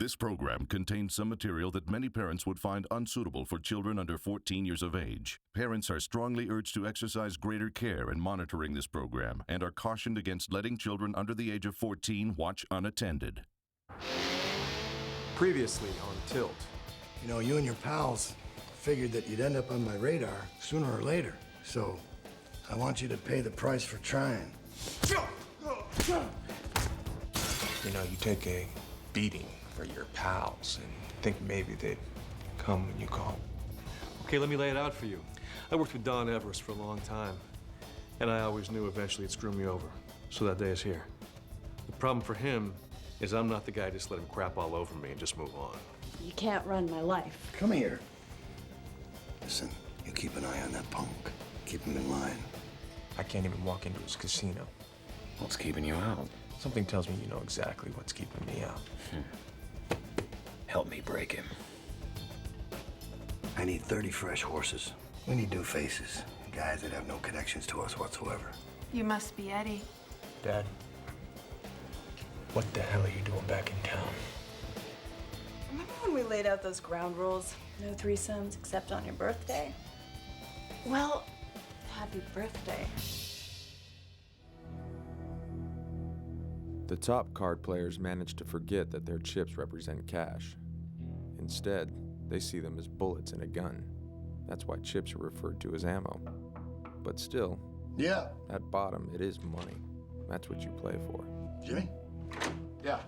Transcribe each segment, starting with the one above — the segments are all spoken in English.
This program contains some material that many parents would find unsuitable for children under 14 years of age. Parents are strongly urged to exercise greater care in monitoring this program and are cautioned against letting children under the age of 14 watch unattended. Previously on Tilt. You know, you and your pals figured that you'd end up on my radar sooner or later. So, I want you to pay the price for trying. You know, you take a beating for your pals and think maybe they'd come when you call. Okay, let me lay it out for you. I worked with Don Everest for a long time, and I always knew eventually he'd screw me over. So that day is here. The problem for him is I'm not the guy to just let him crap all over me and just move on. You can't run my life. Come here. Listen, you keep an eye on that punk. Keep him in line. I can't even walk into his casino. What's keeping you out? Something tells me you know exactly what's keeping me out. Help me break him. I need 30 fresh horses. We need new faces. Guys that have no connections to us whatsoever. You must be Eddie. Dad, what the hell are you doing back in town? Remember when we laid out those ground rules? No threesomes except on your birthday? Well, happy birthday. The top card players manage to forget that their chips represent cash. Instead, they see them as bullets in a gun. That's why chips are referred to as ammo. But still, Yeah. at bottom, it is money. That's what you play for. Jimmy? Yeah.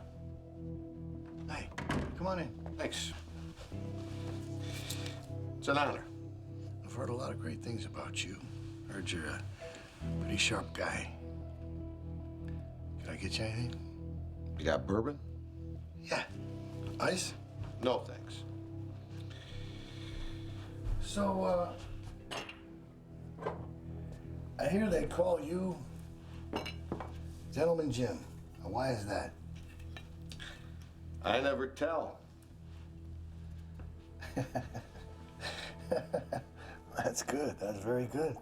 Hey, come on in. Thanks. It's an honor. I've heard a lot of great things about you. Heard you're a pretty sharp guy. Can I get you anything? You got bourbon? Yeah. Ice? No, thanks. So, I hear they call you Gentleman Jim. Now, why is that? I never tell. That's good. That's very good.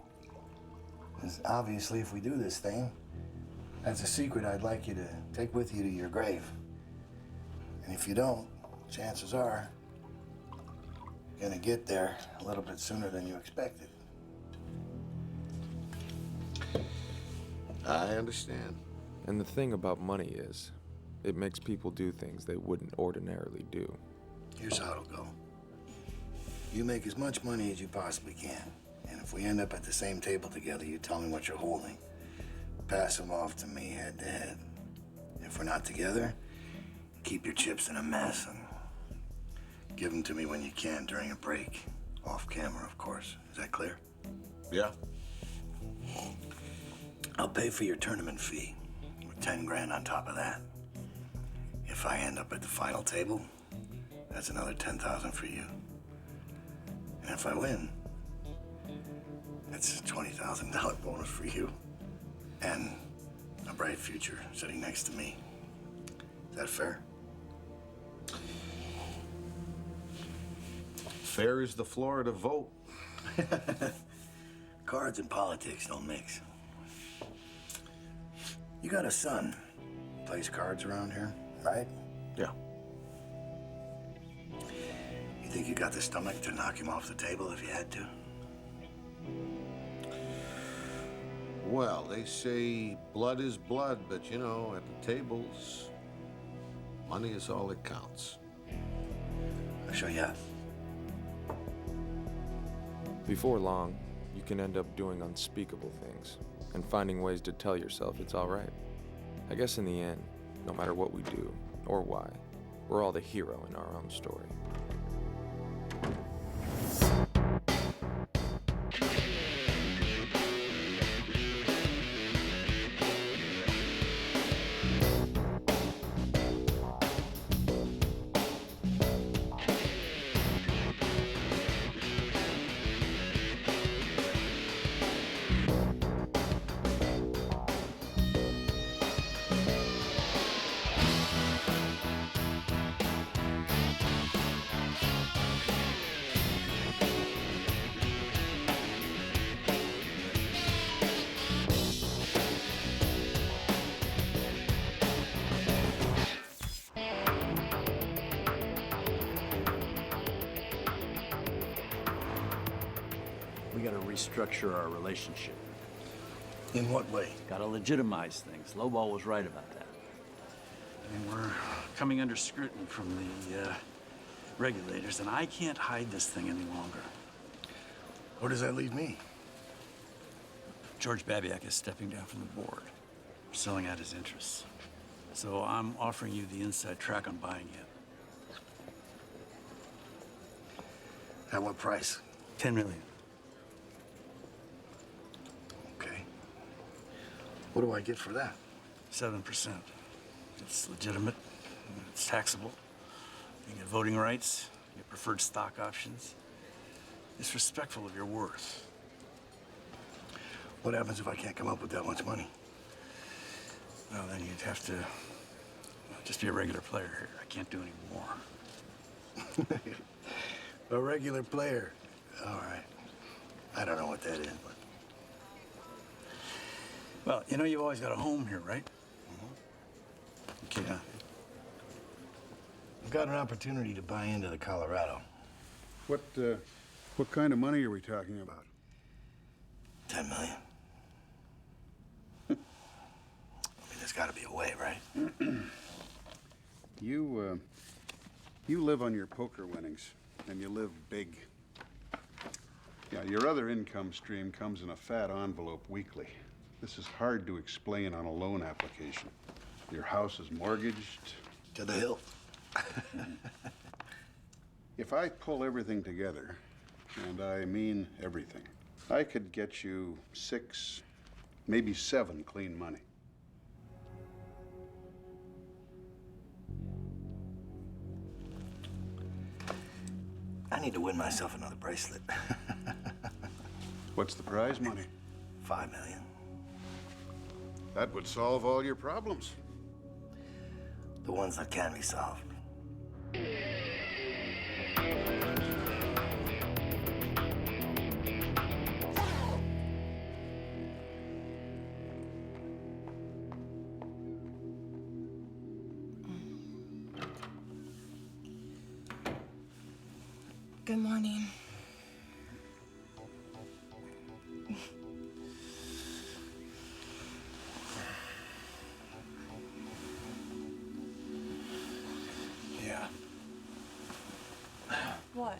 'Cause obviously, if we do this thing, that's a secret I'd like you to take with you to your grave. And if you don't, chances are you're gonna get there a little bit sooner than you expected. I understand. And the thing about money is, it makes people do things they wouldn't ordinarily do. Here's how it'll go. You make as much money as you possibly can. And if we end up at the same table together, you tell me what you're holding. Pass them off to me head to head. If we're not together, keep your chips in a mess and give them to me when you can during a break. Off camera, of course. Is that clear? Yeah. I'll pay for your tournament fee with 10 grand on top of that. If I end up at the final table, that's another 10,000 for you. And if I win, that's a $20,000 bonus for you. And a bright future sitting next to me. Is that fair? Fair is the Florida vote. Cards and politics don't mix. You got a son who plays cards around here, right? Yeah. You think you got the stomach to knock him off the table if you had to? Well, they say blood is blood, but you know, at the tables, money is all that counts. I'll show you out. Before long, you can end up doing unspeakable things and finding ways to tell yourself it's all right. I guess in the end, no matter what we do or why, we're all the hero in our own story. We gotta restructure our relationship. In what way? Gotta legitimize things. Lowball was right about that. And we're coming under scrutiny from the regulators, and I can't hide this thing any longer. Where does that leave me? George Babiak is stepping down from the board. We're selling out his interests. So I'm offering you the inside track on buying it. At what price? 10 million. Okay. What do I get for that? 7%. It's legitimate. It's taxable. You get voting rights. You get preferred stock options. It's respectful of your worth. What happens if I can't come up with that much money? Well, then you'd have to just be a regular player here. I can't do any more. A regular player. All right. I don't know what that is, but... Well, you know you've always got a home here, right? Okay, I've got an opportunity to buy into the Colorado. What kind of money are we talking about? 10 million. I mean, there's got to be a way, right? You live on your poker winnings, and you live big. Yeah, your other income stream comes in a fat envelope weekly. This is hard to explain on a loan application. Your house is mortgaged. To the hilt. If I pull everything together, and I mean everything, I could get you 6, maybe 7 clean money. I need to win myself another bracelet. What's the prize money? 5 million. That would solve all your problems. The ones that can be solved. Good morning. Yeah. What?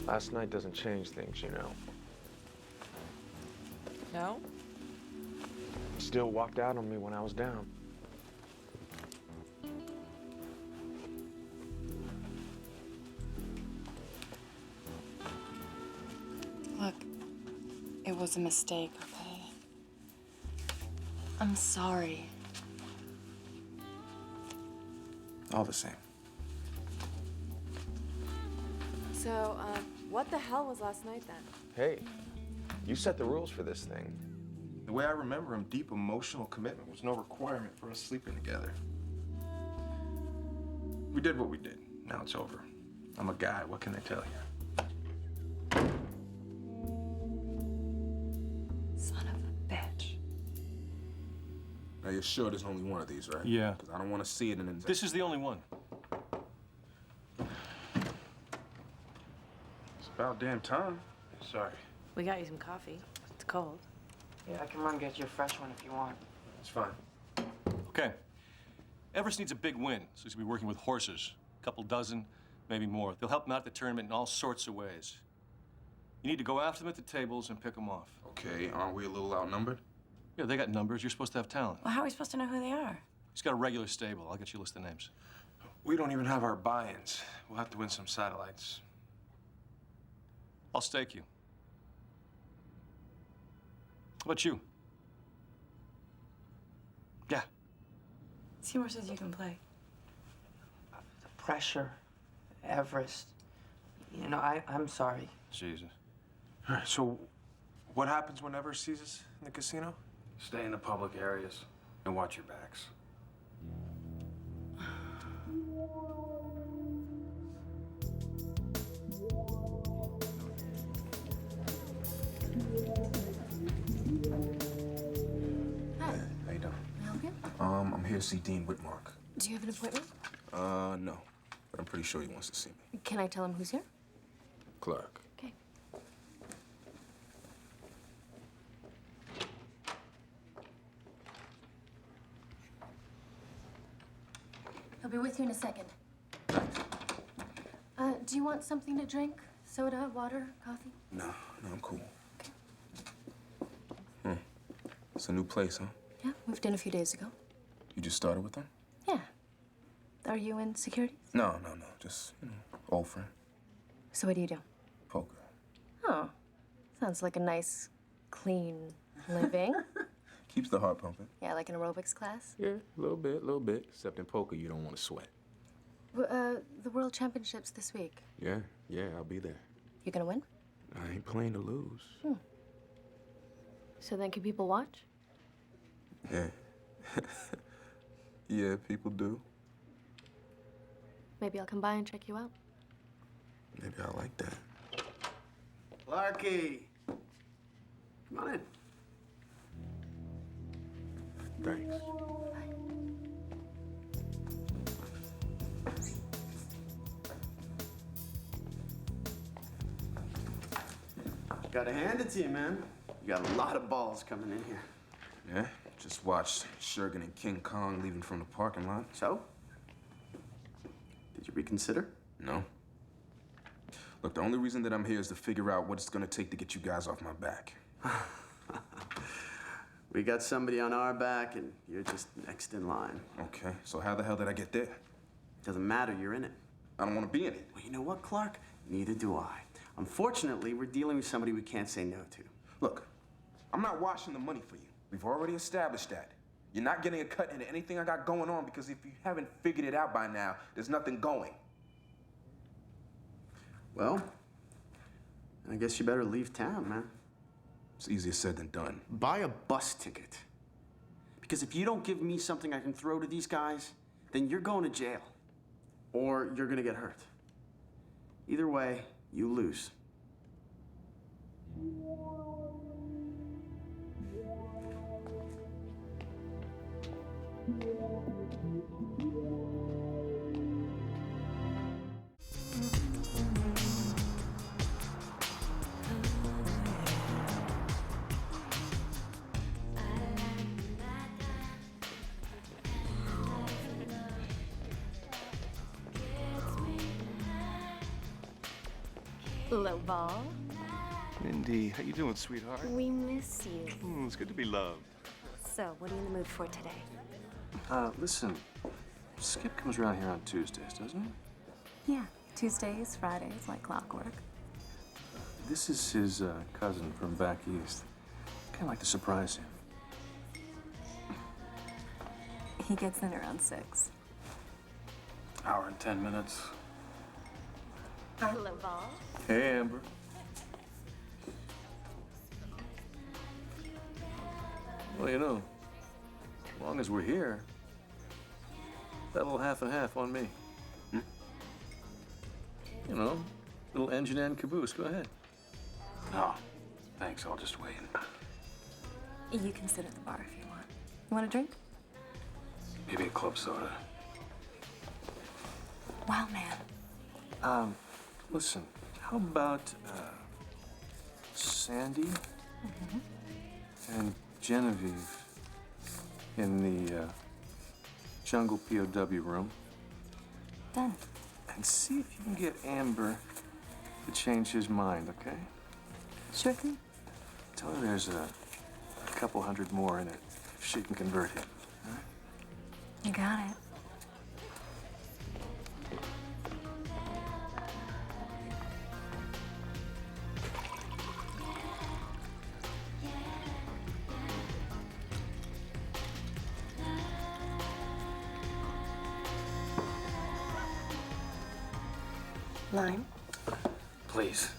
Last night doesn't change things, you know. No? Still walked out on me when I was down. Look, it was a mistake, okay? I'm sorry. All the same. So, what the hell was last night then? Hey, you set the rules for this thing. The way I remember him, deep emotional commitment was no requirement for us sleeping together. We did what we did. Now it's over. I'm a guy. What can I tell you? Son of a bitch. Now, you're sure there's only one of these, right? Yeah. Because I don't want to see it in an... This is the only one. It's about damn time. Sorry. We got you some coffee. It's cold. Yeah, I can run get you a fresh one if you want. It's fine. Okay. Everest needs a big win, so he's gonna be working with horses. A couple dozen, maybe more. They'll help him out at the tournament in all sorts of ways. You need to go after them at the tables and pick them off. Okay, aren't we a little outnumbered? Yeah, they got numbers. You're supposed to have talent. Well, how are we supposed to know who they are? He's got a regular stable. I'll get you a list of names. We don't even have our buy-ins. We'll have to win some satellites. I'll stake you. How about you? Yeah. Seymour says you can play. The pressure, Everest. You know, I'm sorry. Jesus. All right, so what happens when Everest sees us in the casino? Stay in the public areas and watch your backs. How you doing? Okay. I'm here to see Dean Whitmark. Do you have an appointment? No. But I'm pretty sure he wants to see me. Can I tell him who's here? Clark. Okay. be with you in a second. Do you want something to drink? Soda, water, coffee? No, I'm cool. Okay. It's a new place, huh? Yeah, moved in a few days ago. You just started with them? Yeah. Are you in security? No. Just, old friend. So what do you do? Poker. Oh, sounds like a nice, clean living. Keeps the heart pumping. Yeah, like an aerobics class? Yeah, a little bit. Except in poker, you don't want to sweat. The World Championships this week. Yeah, I'll be there. You gonna win? I ain't playing to lose. So then can people watch? Yeah. Yeah, people do. Maybe I'll come by and check you out. Maybe I like that. Clarky! Come on in. Thanks. Gotta hand it to you, man. You got a lot of balls coming in here. Yeah, just watched Shurgan and King Kong leaving from the parking lot. So? Did you reconsider? No. Look, the only reason that I'm here is to figure out what it's gonna take to get you guys off my back. We got somebody on our back, and you're just next in line. Okay, so how the hell did I get there? Doesn't matter, you're in it. I don't want to be in it. Well, you know what, Clark? Neither do I. Unfortunately, we're dealing with somebody we can't say no to. Look, I'm not washing the money for you. We've already established that. You're not getting a cut into anything I got going on because if you haven't figured it out by now, there's nothing going. Well, I guess you better leave town, man. It's easier said than done. Buy a bus ticket. Because if you don't give me something I can throw to these guys, then you're going to jail. Or you're gonna get hurt. Either way, you lose. Hello, Ball. Mindy, how you doing, sweetheart? We miss you. It's good to be loved. So, what are you in the mood for today? Listen, Skip comes around here on Tuesdays, doesn't he? Yeah, Tuesdays, Fridays, like clockwork. This is his cousin from back east. Kind of like to surprise him. He gets in around 6. Hour and 10 minutes. Hello, Ball. Hey, Amber. Well, you know, as long as we're here, that little half and half on me. You know, little engine and caboose. Go ahead. No, thanks. I'll just wait. You can sit at the bar if you want. You want a drink? Maybe a club soda. Wow, man. Listen, how about Sandy and Genevieve in the jungle POW room? Done. And see if you can get Amber to change his mind, okay? Sure thing. Tell her there's a couple hundred more in it if she can convert him. All right? You got it. Lime? Please.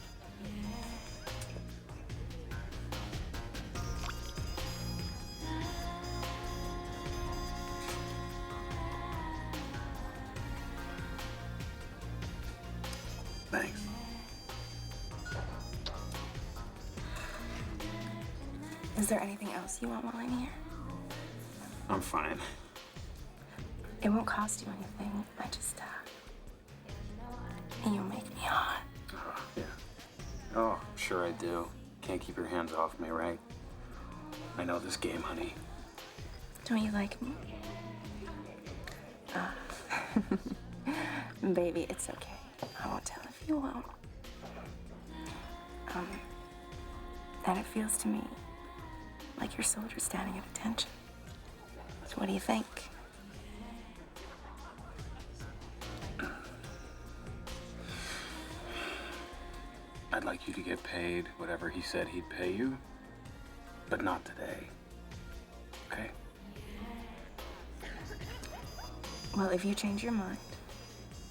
Thanks. Is there anything else you want while I'm here? I'm fine. It won't cost you anything. I just, and you'll make me hot. Yeah. Oh, sure I do. Can't keep your hands off me, right? I know this game, honey. Don't you like me? Baby, it's okay. I won't tell if you won't. And it feels to me like your soldier standing at attention. So what do you think? I'd like you to get paid whatever he said he'd pay you, but not today. Okay? Well, if you change your mind,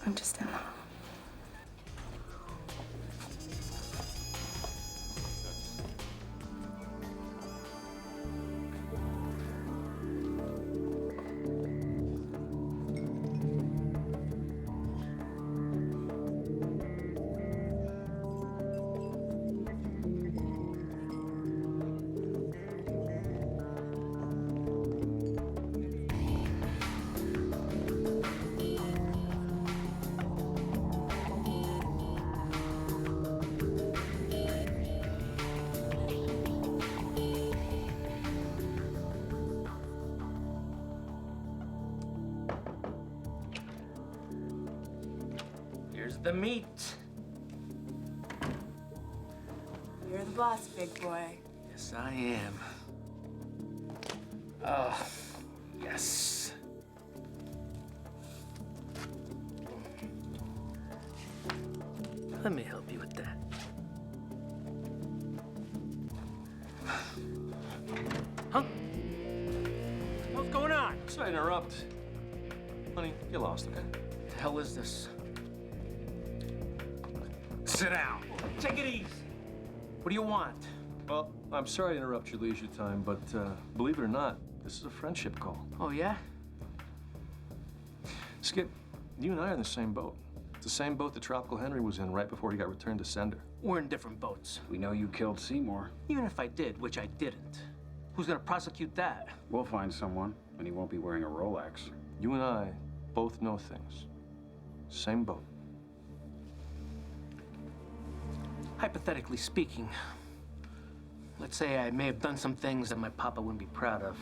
I'm just in love. Here's the meat. You're the boss, big boy. Yes, I am. Oh, yes. Let me help you with that. Huh? What's going on? Sorry to interrupt. Honey, get lost, okay? What the hell is this? Sit down. Take it easy. What do you want? Well, I'm sorry to interrupt your leisure time, but believe it or not, this is a friendship call. Oh, yeah? Skip, you and I are in the same boat. It's the same boat that Tropical Henry was in right before he got returned to sender. We're in different boats. We know you killed Seymour. Even if I did, which I didn't, who's gonna prosecute that? We'll find someone, and he won't be wearing a Rolex. You and I both know things. Same boat. Hypothetically speaking, let's say I may have done some things that my papa wouldn't be proud of.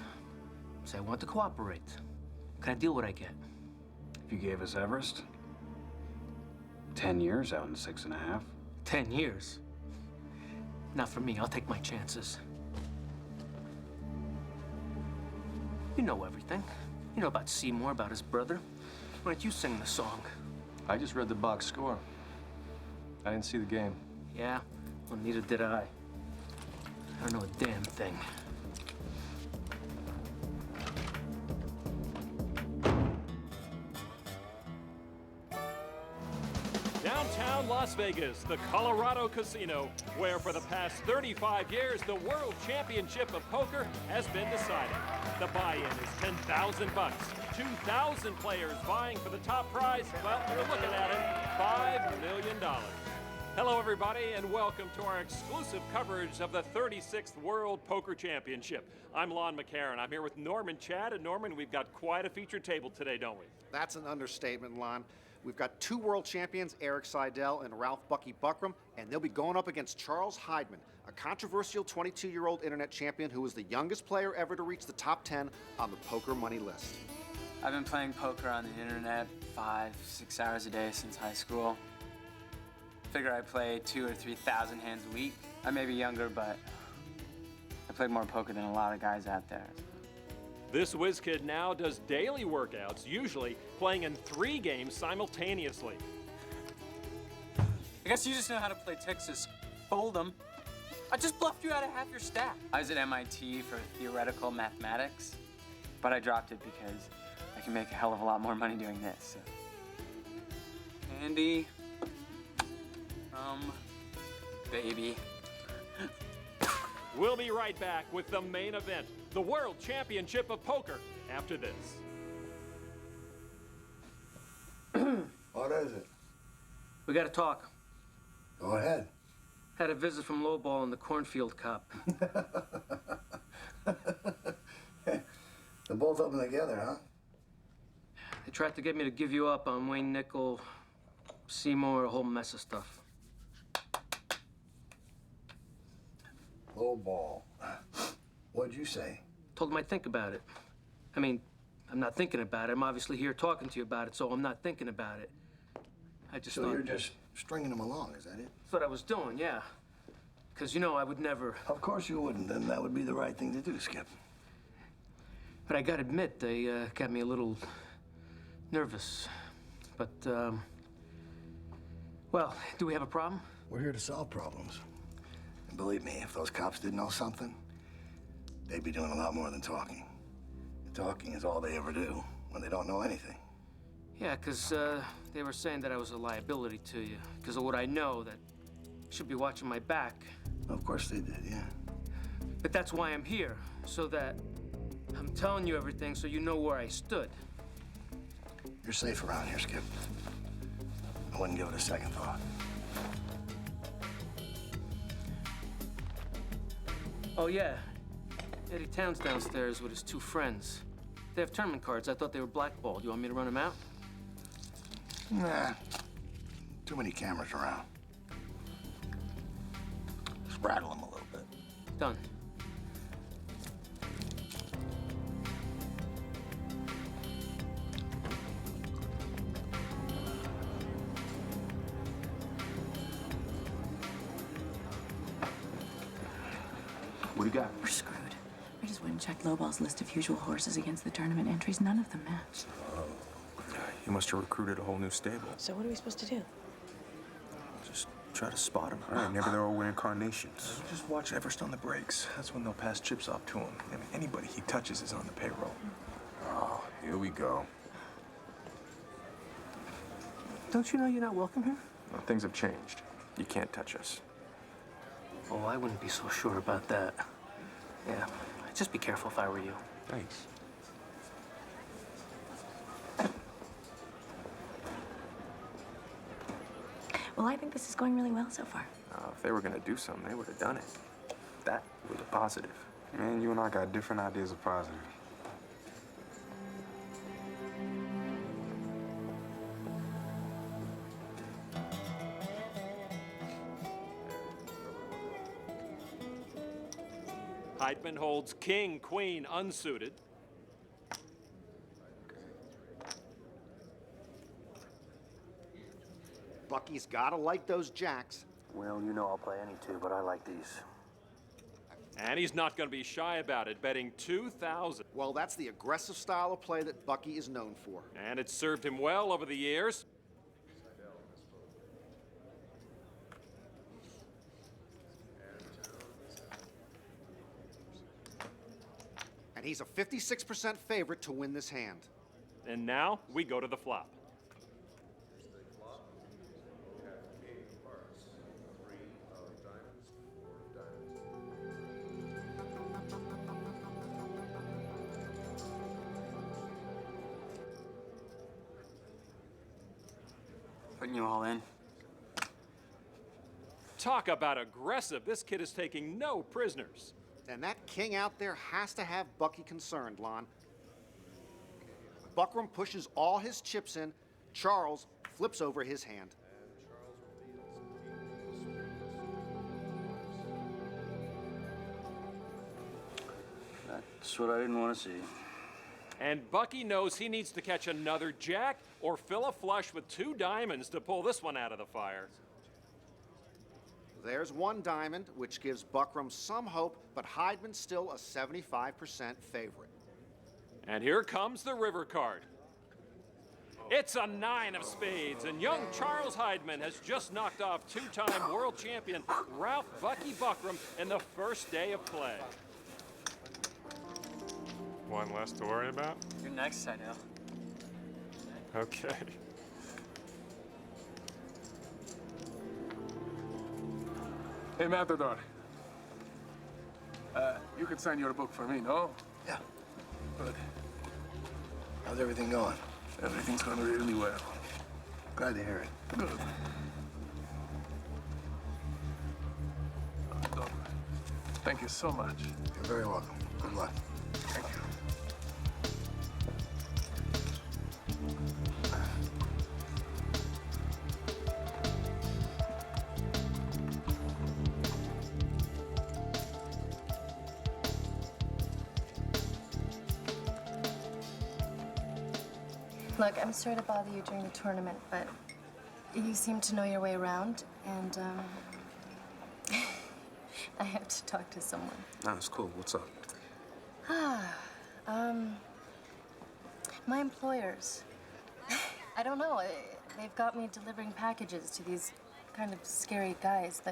Say I want to cooperate. Can I deal what I get? If you gave us Everest, 10 years out in 6.5. 10 years? Not for me. I'll take my chances. You know everything. You know about Seymour, about his brother. Why don't you sing the song? I just read the box score. I didn't see the game. Yeah? Well, neither did I. I don't know a damn thing. Downtown Las Vegas, the Colorado Casino, where for the past 35 years, the World Championship of Poker has been decided. The buy-in is $10,000. 2,000 players vying for the top prize. Well, you're looking at it, $5 million. Hello, everybody, and welcome to our exclusive coverage of the 36th World Poker Championship. I'm Lon McCarran. I'm here with Norman Chad, and Norman, we've got quite a featured table today, don't we? That's an understatement, Lon. We've got two world champions, Eric Seidel and Ralph Bucky Buckram, and they'll be going up against Charles Heidman, a controversial 22-year-old internet champion who was the youngest player ever to reach the top 10 on the poker money list. I've been playing poker on the internet 5-6 hours a day since high school. Figure I play 2,000 or 3,000 hands a week. I may be younger, but I played more poker than a lot of guys out there. This whiz kid now does daily workouts, usually playing in 3 games simultaneously. I guess you just know how to play Texas Fold'em. I just bluffed you out of half your stack. I was at MIT for theoretical mathematics, but I dropped it because I can make a hell of a lot more money doing this. So. Andy. Baby. We'll be right back with the main event, the World Championship of Poker, after this. What is it? We gotta talk. Go ahead. Had a visit from Lowball and the Cornfield Cop. The both of them together, huh? They tried to get me to give you up on Wayne Nickel, Seymour, a whole mess of stuff. Low ball. What'd you say? Told them I'd think about it. I mean, I'm not thinking about it. I'm obviously here talking to you about it, so I'm not thinking about it. I just So thought... you're just stringing them along, is that it? That's what I was doing, yeah. Because, you know, I would never... Of course you wouldn't. Then that would be the right thing to do, Skip. But I gotta admit, they got me a little nervous. But, well, do we have a problem? We're here to solve problems. And believe me, if those cops did know something, they'd be doing a lot more than talking. Talking is all they ever do when they don't know anything. Yeah, because they were saying that I was a liability to you. Because of what I know, that I should be watching my back. Of course they did, yeah. But that's why I'm here, so that I'm telling you everything so you know where I stood. You're safe around here, Skip. I wouldn't give it a second thought. Oh, yeah. Eddie Town's downstairs with his 2 friends. They have tournament cards. I thought they were blackballed. You want me to run them out? Nah. Too many cameras around. Just rattle them a little bit. Done. What do you got? We're screwed. I just went and checked Lowball's list of usual horses against the tournament entries. None of them match. You must have recruited a whole new stable. So what are we supposed to do? Just try to spot him. All right, maybe they're all wearing carnations. Just watch Everest on the breaks. That's when they'll pass chips off to him. I mean, anybody he touches is on the payroll. Oh, here we go. Don't you know you're not welcome here? Well, things have changed. You can't touch us. Oh, I wouldn't be so sure about that. Yeah, I'd just be careful if I were you. Thanks. Well, I think this is going really well so far. If they were gonna do something, they would have done it. That was a positive. Man, you and I got different ideas of positive. Heidman holds king, queen, unsuited. Bucky's gotta like those jacks. Well, you know I'll play any 2, but I like these. And he's not going to be shy about it, betting 2,000. Well, that's the aggressive style of play that Bucky is known for. And it's served him well over the years. And he's a 56% favorite to win this hand. And now we go to the flop. Putting you all in. Talk about aggressive. This kid is taking no prisoners. And that king out there has to have Bucky concerned, Lon. Buckram pushes all his chips in. Charles flips over his hand. That's what I didn't want to see. And Bucky knows he needs to catch another jack or fill a flush with 2 diamonds to pull this one out of the fire. There's 1 diamond, which gives Buckram some hope, but Heidman's still a 75% favorite. And here comes the river card. It's a 9 of spades, and young Charles Heidman has just knocked off 2-time world champion Ralph Bucky Buckram in the first day of play. One less to worry about? You're next, I know. Okay. Hey, Matador. You could sign your book for me, no? Yeah. Good. How's everything going? Everything's going really well. Glad to hear it. Good. Thank you so much. You're very welcome. Good luck. Thank you. Look, I'm sorry to bother you during the tournament, but you seem to know your way around, and I have to talk to someone. Nah, it's cool. What's up? My employers. I don't know. They've got me delivering packages to these kind of scary guys.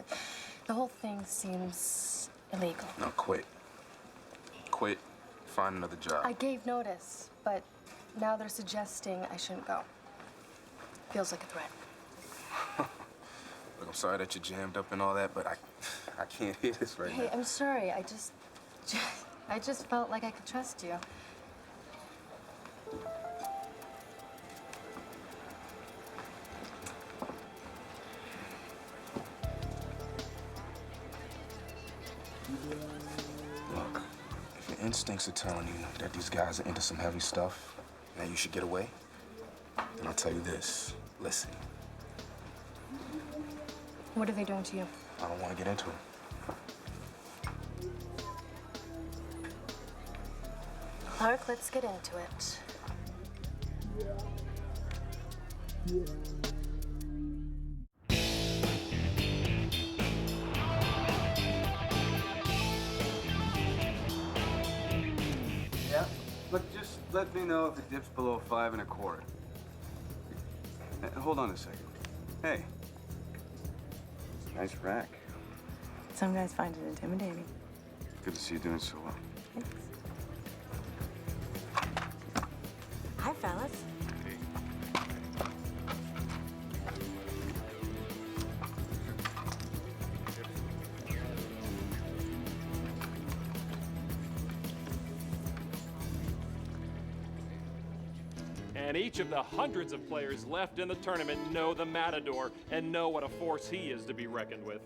The whole thing seems illegal. No, quit. Quit. Find another job. I gave notice, but now they're suggesting I shouldn't go. Feels like a threat. Look, I'm sorry that you're jammed up and all that, but I can't hear this right now. Hey, I'm sorry. I just felt like I could trust you. Look, if your instincts are telling you that these guys are into some heavy stuff, and that you should get away, then I'll tell you this. Listen, What are they doing to you? I don't want to get into it. Clark, let's get into it. Yeah? Look, just let me know if it dips below 5 1/4. Hold on a second. Hey. Nice rack. Some guys find it intimidating. Good to see you doing so well. Hi, fellas. And each of the hundreds of players left in the tournament know the Matador and know what a force he is to be reckoned with.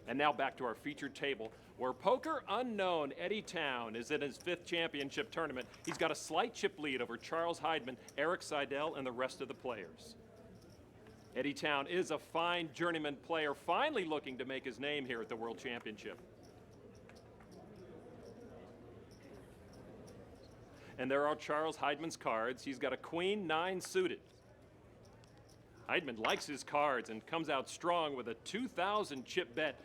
And now back to our featured table, where poker unknown Eddie Town is in his 5th championship tournament. He's got a slight chip lead over Charles Heidman, Eric Seidel, and the rest of the players. Eddie Town is a fine journeyman player, finally looking to make his name here at the World Championship. And there are Charles Heidman's cards. He's got a queen 9 suited. Heidman likes his cards and comes out strong with a 2,000 chip bet.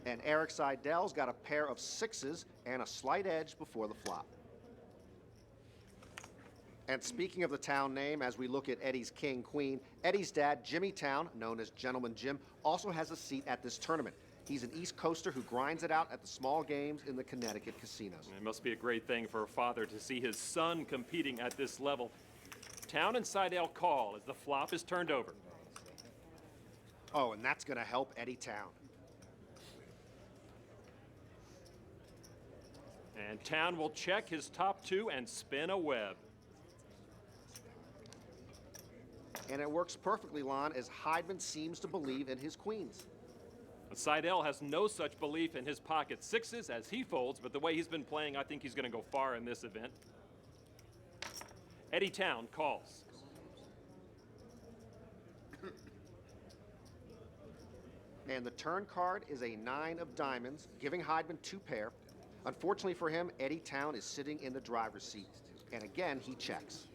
And Eric Seidel's got a pair of 6s and a slight edge before the flop. And speaking of the Town name, as we look at Eddie's king-queen, Eddie's dad, Jimmy Town, known as Gentleman Jim, also has a seat at this tournament. He's an East Coaster who grinds it out at the small games in the Connecticut casinos. It must be a great thing for a father to see his son competing at this level. Town and Seidel call as the flop is turned over. Oh, and that's going to help Eddie Town. And Town will check his top 2 and spin a web. And it works perfectly, Lon, as Heidman seems to believe in his queens. Seidel has no such belief in his pocket 6s as he folds, but the way he's been playing, I think he's going to go far in this event. Eddie Town calls. And the turn card is a 9 of diamonds, giving Heidman 2 pair. Unfortunately for him, Eddie Town is sitting in the driver's seat. And again, he checks.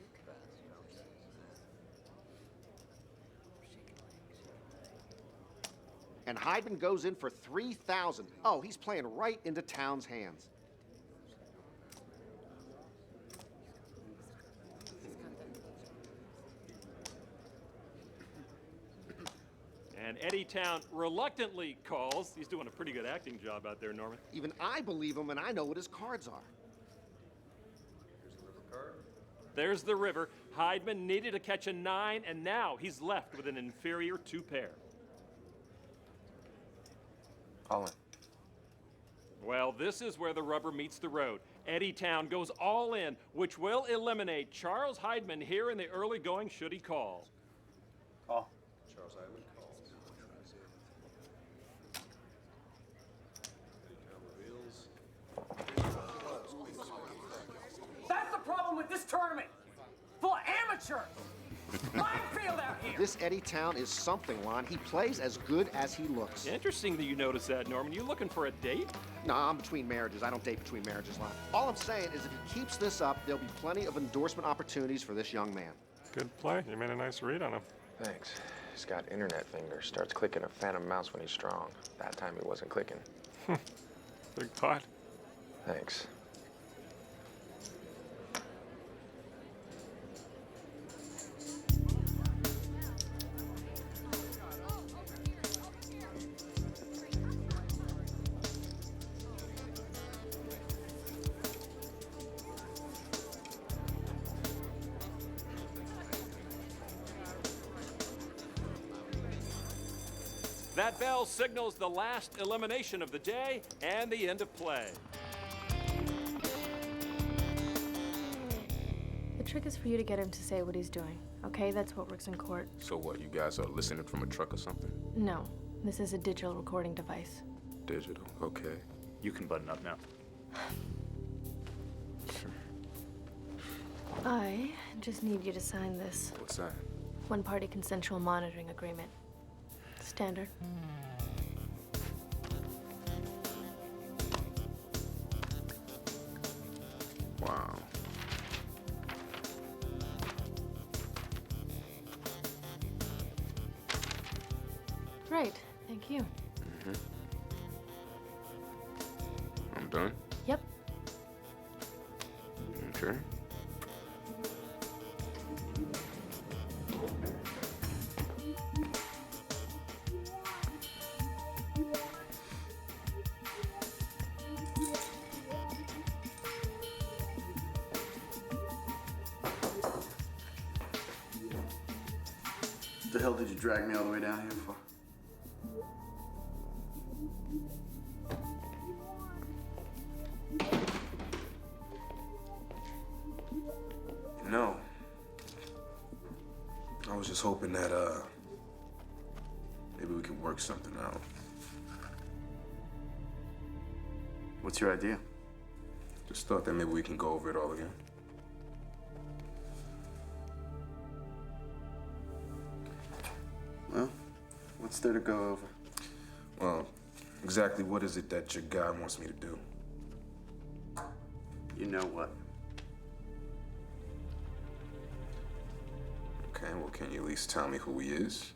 And Heidman goes in for 3,000. Oh, he's playing right into Town's hands. And Eddie Town reluctantly calls. He's doing a pretty good acting job out there, Norman. Even I believe him, and I know what his cards are. There's the river. Heidman needed to catch a 9, and now he's left with an inferior 2 pair. All in. Well, this is where the rubber meets the road. Eddie Town goes all in, which will eliminate Charles Heidman here in the early going should he call. Call. Charles Heidman calls. That's the problem with this tournament. Full of amateurs. Minefield out here. This Eddie Town is something, Lon. He plays as good as he looks. Interesting that you noticed that, Norman. You looking for a date? No, I'm between marriages. I don't date between marriages, Lon. All I'm saying is if he keeps this up, there'll be plenty of endorsement opportunities for this young man. Good play. You made a nice read on him. Thanks. He's got internet fingers. Starts clicking a phantom mouse when he's strong. That time he wasn't clicking. Big pot. Thanks. That bell signals the last elimination of the day and the end of play. The trick is for you to get him to say what he's doing, okay? That's what works in court. So what, you guys are listening from a truck or something? No, this is a digital recording device. Digital, okay. You can button up now. I just need you to sign this. What's that? One-party consensual monitoring agreement. Standard. Wow. Right, thank you. I'm done? Yep. Okay. What the hell did you drag me all the way down here for? No. I was just hoping that, maybe we can work something out. What's your idea? Just thought that maybe we can go over it all again. Well, what's there to go over? Well, exactly what is it that your guy wants me to do? You know what? Okay, well, can you at least tell me who he is?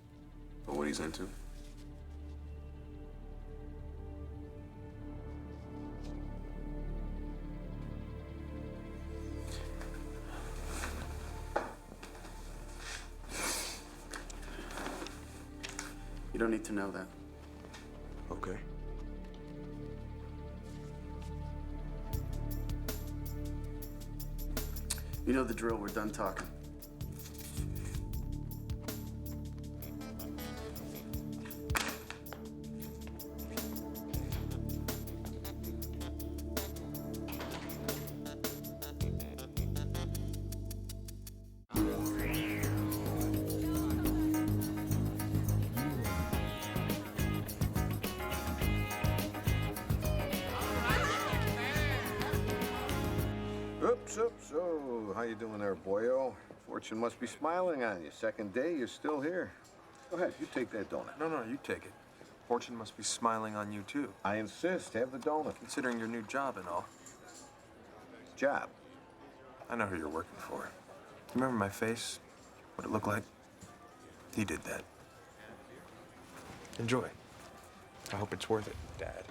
Or what he's into? You don't need to know that. Okay. You know the drill, we're done talking. So, how you doing there, boyo? Fortune must be smiling on you. Second day, you're still here. Go ahead, you take that donut. No, you take it. Fortune must be smiling on you, too. I insist, have the donut. Considering your new job and all. Job? I know who you're working for. You remember my face? What it looked like? He did that. Enjoy. I hope it's worth it, Dad.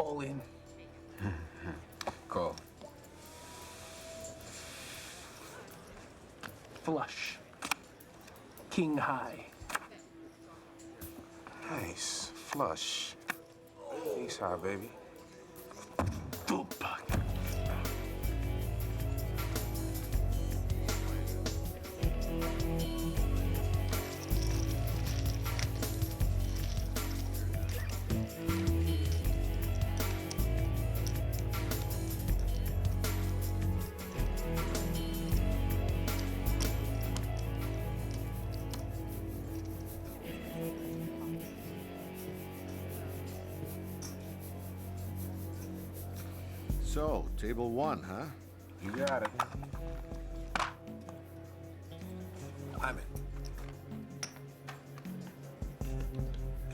All in. Call. Flush. King high. Nice. Flush. Ace high, baby. Full pocket. So, table one, huh? You got it. I'm in.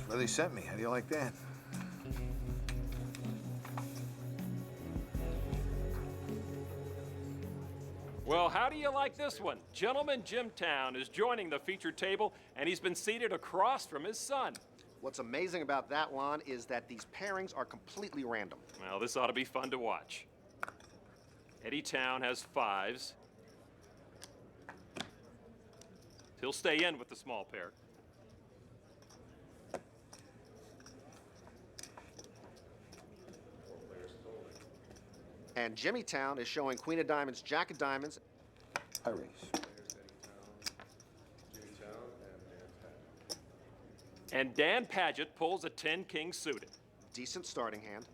Well, they sent me. How do you like that? Well, how do you like this one? Gentleman Jim Town is joining the featured table, and he's been seated across from his son. What's amazing about that, Lon, is that these pairings are completely random. Well, this ought to be fun to watch. Eddie Town has fives. He'll stay in with the small pair. And Jimmy Town is showing Queen of Diamonds, Jack of Diamonds. I raise. And Dan Paget pulls a 10-king suited. Decent starting hand.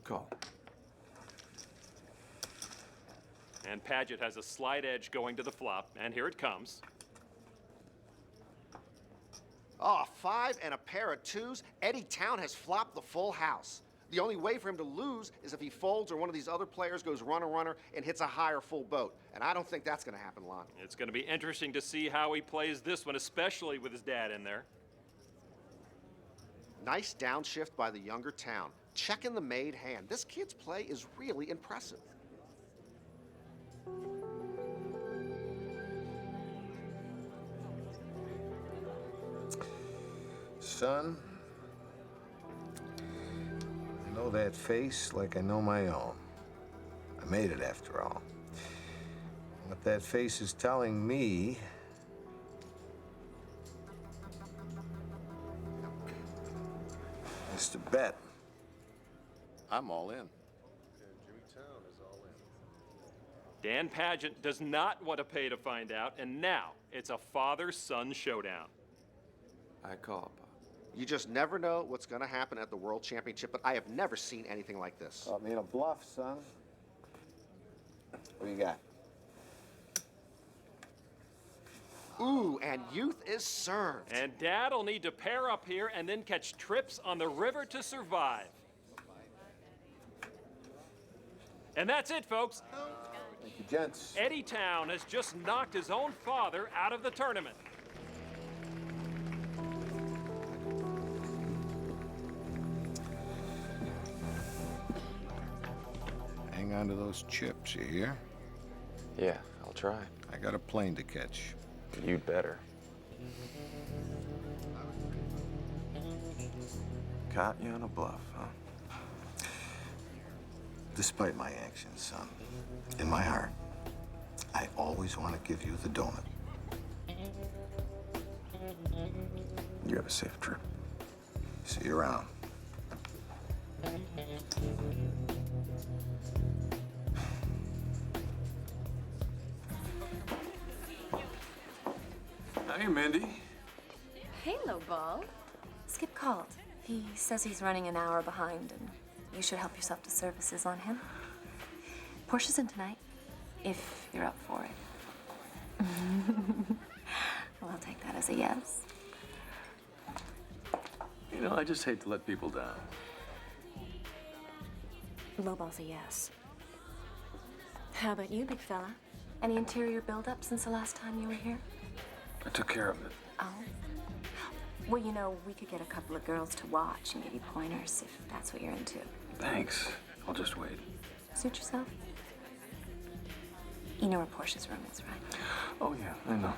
Call. And Paget has a slight edge going to the flop, and here it comes. Oh, 5 and a pair of 2s. Eddie Town has flopped the full house. The only way for him to lose is if he folds or one of these other players goes runner and hits a higher full boat. And I don't think that's going to happen, Lon. It's going to be interesting to see how he plays this one, especially with his dad in there. Nice downshift by the younger Town. Checking the made hand. This kid's play is really impressive. Son, I know that face like I know my own. I made it after all. What that face is telling me is to bet I'm all in. Dan Paget does not want to pay to find out, and now it's a father-son showdown. I call, Pop. You just never know what's going to happen at the World Championship, but I have never seen anything like this. Caught me in a bluff, son. What do you got? Ooh, and youth is served. And Dad'll need to pair up here and then catch trips on the river to survive. And that's it, folks. Thank you, gents. Eddie Town has just knocked his own father out of the tournament. Hang on to those chips, you hear? Yeah, I'll try. I got a plane to catch. You'd better. Caught you on a bluff, huh? Despite my actions, son, in my heart, I always want to give you the donut. You have a safe trip. See you around. Hey, Mindy. Hey, Lowball. Skip called. He says he's running an hour behind, and you should help yourself to services on him. Portia's in tonight, if you're up for it. Well, I'll take that as a yes. You know, I just hate to let people down. Lowball's a yes. How about you, big fella? Any interior build-up since the last time you were here? I took care of it. Oh. Well, you know, we could get a couple of girls to watch and give you pointers if that's what you're into. Thanks. I'll just wait. Suit yourself? You know where Portia's room is, right? Oh, yeah, I know.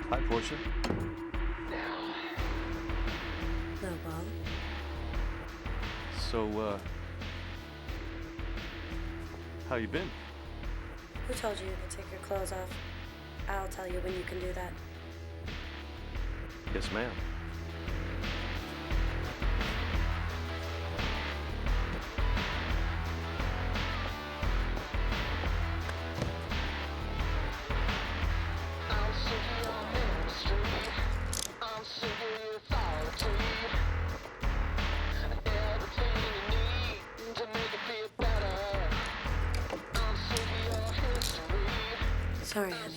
Hi, Portia. Hello, Bob. So, how you been? Who told you to take your clothes off? I'll tell you when you can do that. Yes, ma'am. Sorry, honey.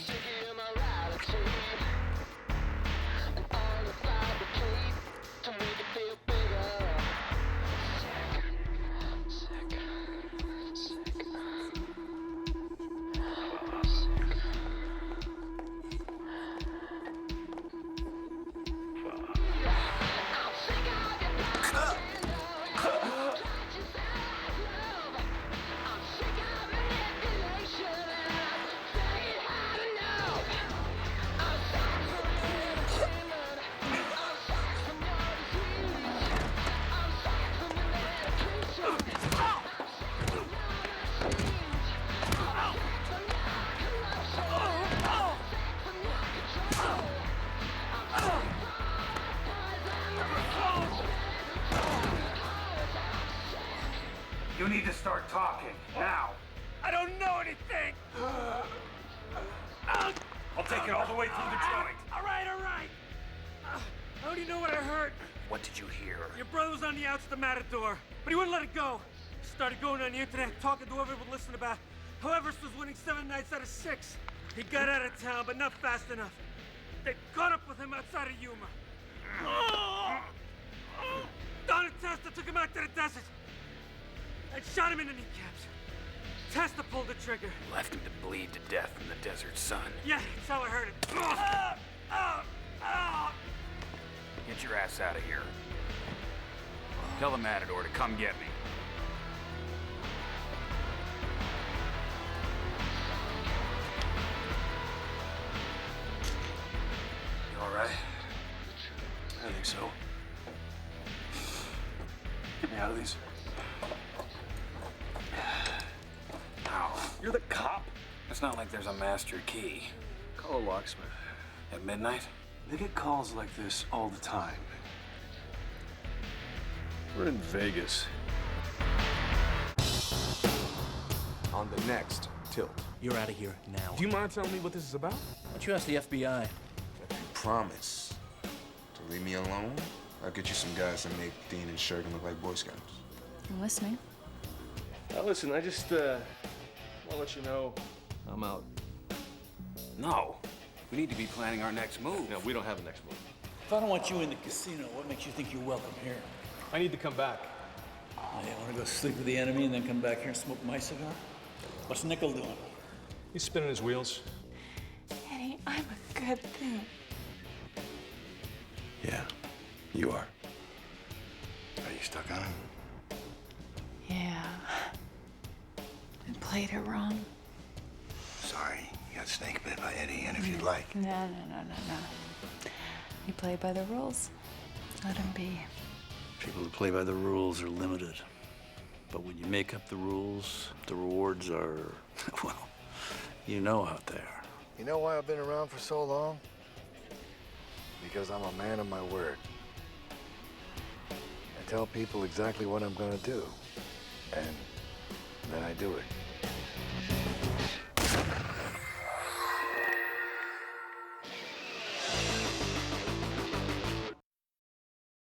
You need to start talking, now. I don't know anything! I'll take it all the way through the joint. All right. I already know what I heard. What did you hear? Your brother was on the outs of the Matador, but he wouldn't let it go. He started going on the internet, talking to whoever would listen about how Everest was winning 7 nights out of 6. He got out of town, but not fast enough. They caught up with him outside of Yuma. Don and Testa took him out to the desert and shot him in the kneecaps. Testa pulled the trigger. Left him to bleed to death in the desert sun. Yeah, that's how I heard it. Get your ass out of here. Tell the Matador to come get me. You all right? I think so. Get me out of these. Ow. You're the cop? It's not like there's a master key. Call a locksmith. At midnight? They get calls like this all the time. We're in Vegas. On the next Tilt. You're out of here now. Do you mind telling me what this is about? Why don't you ask the FBI? If you promise to leave me alone, I'll get you some guys that make Dean and Shergan look like Boy Scouts. I'm listening. Listen, I just, want to let you know I'm out. No. We need to be planning our next move. No, we don't have a next move. If I don't want you in the casino, what makes you think you're welcome here? I need to come back. Oh, you want to go sleep with the enemy and then come back here and smoke my cigar? What's Nickel doing? He's spinning his wheels. Eddie, I'm a good thing. Yeah, you are. Are you stuck on him? Yeah. I played it wrong. Sorry, you got snake bit by Eddie, and if you'd like. No. You play by the rules. Let him be. People who play by the rules are limited. But when you make up the rules, the rewards are, well, you know out there. You know why I've been around for so long? Because I'm a man of my word. I tell people exactly what I'm gonna do, and then I do it.